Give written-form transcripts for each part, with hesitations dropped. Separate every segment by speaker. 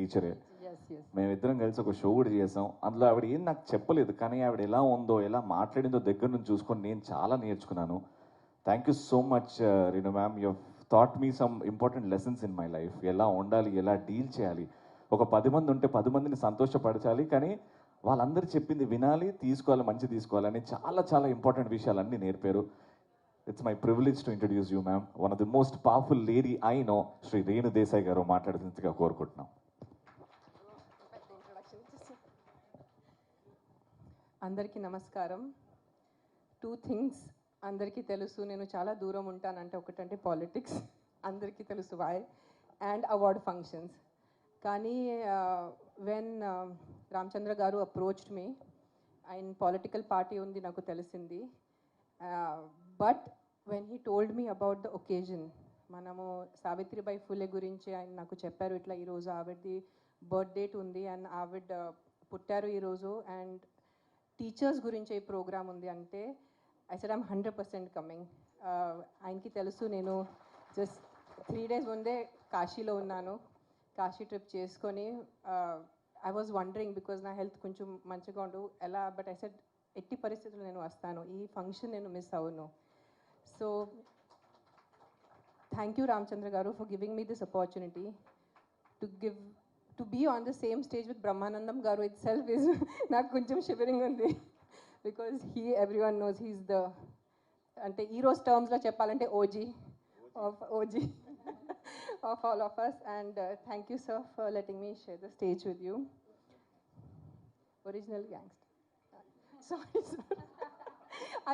Speaker 1: టీచరే. మేమిద్దరం కలిసి ఒక షో కూడా చేసాం. అందులో ఆవిడ ఏం నాకు చెప్పలేదు, కానీ ఆవిడ ఎలా ఉందో ఎలా మాట్లాడిందో దగ్గర నుంచి చూసుకొని నేను చాలా నేర్చుకున్నాను. Thank you so much Reenu ma'am. You thought me some important lessons in my life. ఎలా ఉండాలి, ఎలా డీల్ చేయాలి. ఒక 10 మంది ఉంటే 10 మందిని సంతోషపరచాలి, కానీ వాళ్ళందరూ చెప్పింది వినాలి, తీసుకోవాలి, మంచి తీసుకోవాలని చాలా చాలా ఇంపార్టెంట్ విషయాలన్నీ నేర్పారు. It's my privilege to introduce you ma'am. One of the most powerful lady I know, Shri Renu Desai గారు మాట్లాడుతుందిగా కోరుకుంటున్నాం.
Speaker 2: అందరికీ నమస్కారం. 2 థింగ్స్ అందరికీ తెలుసు, నేను చాలా దూరం ఉంటానంటే ఒకటంటే పాలిటిక్స్, అందరికీ తెలుసు వై, అండ్ అవార్డ్ ఫంక్షన్స్. కానీ వెన్ రామచంద్ర గారు అప్రోచ్డ్ మీ, ఆయన పొలిటికల్ పార్టీ ఉంది నాకు తెలిసింది. But when he told me about the occasion, మనము సావిత్రిబాయి ఫులే గురించి ఆయన నాకు చెప్పారు, ఇట్లా ఈరోజు ఆవిడది బర్త్ డేట్ ఉంది అండ్ ఆవిడ పుట్టారు ఈరోజు, అండ్ టీచర్స్ గురించి ఈ ప్రోగ్రామ్ ఉంది అంటే ఐ సెడ్ ఐమ్ 100% కమింగ్. ఆయనకి తెలుసు నేను జస్ట్ 3 days ముందే కాశీలో ఉన్నాను. కాశీ ట్రిప్ చేసుకొని ఐ వాజ్ వండరింగ్ బికాజ్ నా హెల్త్ కొంచెం మంచిగా ఉండు ఎలా, బట్ ఐ సెడ్ ఎట్టి పరిస్థితుల్లో నేను వస్తాను, ఈ ఫంక్షన్ నేను మిస్ అవును. సో థ్యాంక్ యూ రామచంద్ర గారు for giving me this opportunity to be on the same stage with Brahmanandam Garu itself is నాకు కొంచెం షివరింగ్ ఉంది, because everyone knows he's the, అంటే ఈరోజు టర్మ్స్లో చెప్పాలంటే OG of all of us. And thank you sir for letting me share the stage with you. Original gangster. Sorry sir.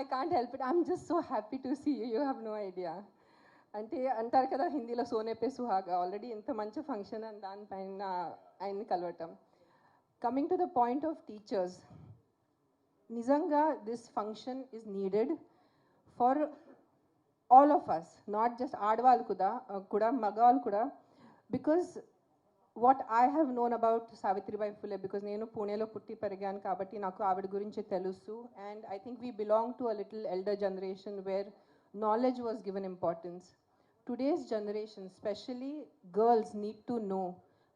Speaker 2: I can't help it, I'm just so happy to see you, you have no idea. అంటే అంటారు కదా హిందీలో Soane pay సుహాగా, already ఇంత మంచి function అని దానిపైన ఆయన్ని కలవటం. Coming to the point of teachers, నిజంగా this function is needed for all of us, not just ఆడవాళ్ళు కూడా మగవాళ్ళు కూడా, because what I have known about Savitribai Phule, because నేను పూణేలో పుట్టి పెరిగాను కాబట్టి నాకు ఆవిడ గురించి తెలుసు. And I think we belong to a little elder generation where knowledge was given importance. Today's generation, especially girls, need to know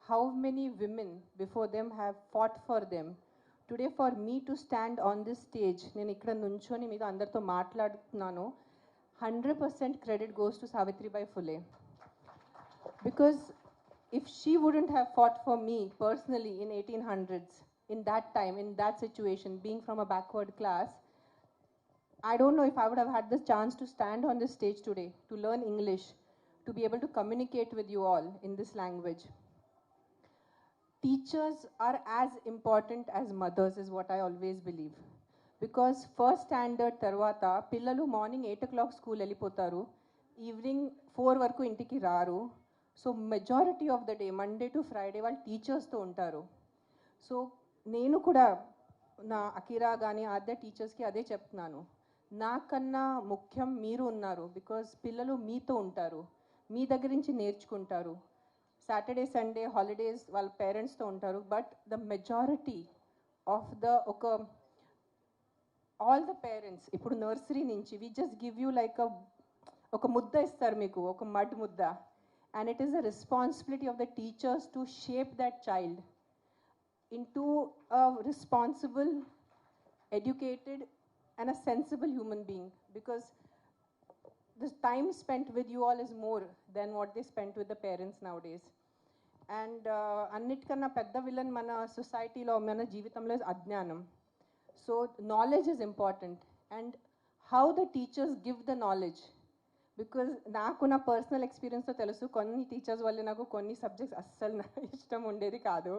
Speaker 2: how many women before them have fought for them. Today for me to stand on this stage, నేను ఇక్కడ నుంచొని మీతో అందరితో మాట్లాడుతున్నాను, 100% credit goes to Savitribai Phule. Because if she wouldn't have fought for me personally in 1800s, in that time, in that situation, being from a backward class, I don't know if I would have had the chance to stand on this stage today, to learn English, to be able to communicate with you all in this language. Teachers are as important as mothers is what I always believe. Because first standard tarvata, pillalu morning 8 o'clock school వెళ్ళిపోతారు, evening 4 వరకు ఇంటికి రారు. So majority of the day Monday to Friday వాళ్ళు టీచర్స్తో ఉంటారు. So నేను కూడా నా Akira కానీ ఆద్య టీచర్స్కి అదే చెప్తున్నాను, నాకన్నా ముఖ్యం మీరు ఉన్నారు. బికాజ్ పిల్లలు మీతో ఉంటారు, మీ దగ్గర నుంచి నేర్చుకుంటారు. సాటర్డే సండే హాలిడేస్ వాళ్ళ పేరెంట్స్తో ఉంటారు, but the majority of the all the parents ఇప్పుడు నర్సరీ నుంచి we just give you like ఒక ముద్ద ఇస్తారు మీకు, ఒక మడ్ ముద్ద. And it is the responsibility of the teachers to shape that child into a responsible, educated and a sensible human being, because the time spent with you all is more than what they spent with the parents nowadays. And అన్నిటికన్నా పెద్ద villain మన సొసైటీలో మన జీవితంలో అజ్ఞానం. So knowledge is important, and how the teachers give the knowledge. Because నాకు నా personal ఎక్స్పీరియన్స్తో తెలుసు, కొన్ని టీచర్స్ వల్ల నాకు కొన్ని సబ్జెక్ట్స్ అస్సలు ఇష్టం ఉండేది కాదు,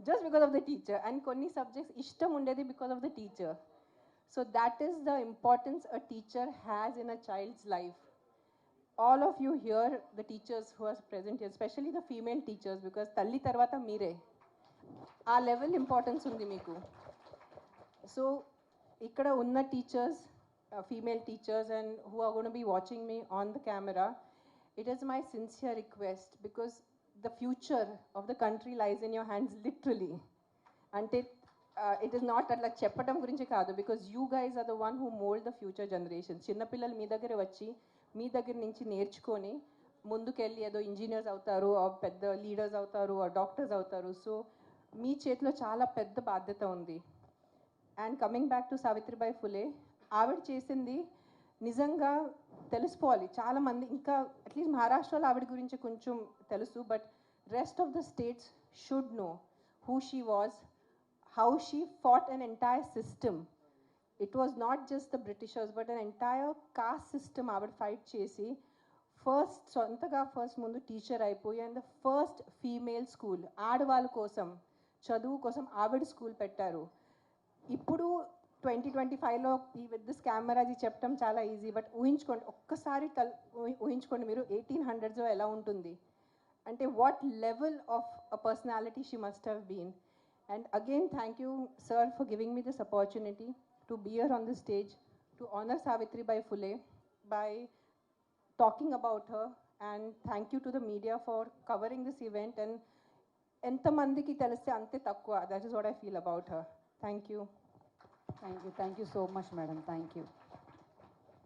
Speaker 2: just because of the teacher. And కొన్ని సబ్జెక్ట్స్ ఇష్టం ఉండేది because of the teacher. So that is the importance a teacher has in a child's life. All of you here the teachers who are present here, especially the female teachers, because తల్లి తర్వాత మీరే, ఆ level importance ఉంది మీకు. So ఇక్కడ ఉన్న teachers, female teachers, and who are going to be watching me on the camera, it is my sincere request, because the future of the country lies in your hands, literally. And it is not atla cheppadam gurinchi kaadu, because you guys are the one who mold the future generations. Chinna pillalu mee daggare vachi mee daggara nunchi nerchukoni ముందుకెళ్ళి ఏదో engineers అవుతారు పెద్ద leaders అవుతారు doctors అవుతారు. So మీ చేతిలో చాలా పెద్ద బాధ్యత ఉంది. And coming back to Savitribai Phule, ఆవిడ చేసింది నిజంగా తెలుసుకోవాలి చాలామంది. ఇంకా అట్లీస్ట్ మహారాష్ట్రలో ఆవిడ గురించి కొంచెం తెలుసు, but rest of the states should know who she was, how she fought an entire system. It was not just the Britishers but an entire cost system ఆవిడ ఫైట్ చేసి సొంతగా ముందు టీచర్ అయిపోయి and the first female school ఆడవాళ్ళ కోసం చదువు కోసం ఆవిడ స్కూల్ పెట్టారు. ఇప్పుడు 2025లో ఈ విత్ దిస్ కెమెరా అది చెప్పడం చాలా ఈజీ, బట్ ఊహించుకోండి ఒక్కసారి ఊహించుకోండి మీరు 1800s ఎలా ఉంటుంది అంటే what level of a personality she must have been. And again thank you sir for giving me this opportunity to be here on this stage to honour Savitribai Phule by talking about her, and thank you to the media for covering this event. And ఎంతమందికి తెలిస్తే అంతే తక్కువ. That is what I feel about her. Thank you.
Speaker 3: Thank you so much, madam. Thank you.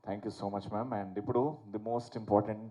Speaker 1: Thank you so much ma'am. And ఇప్పుడు the most important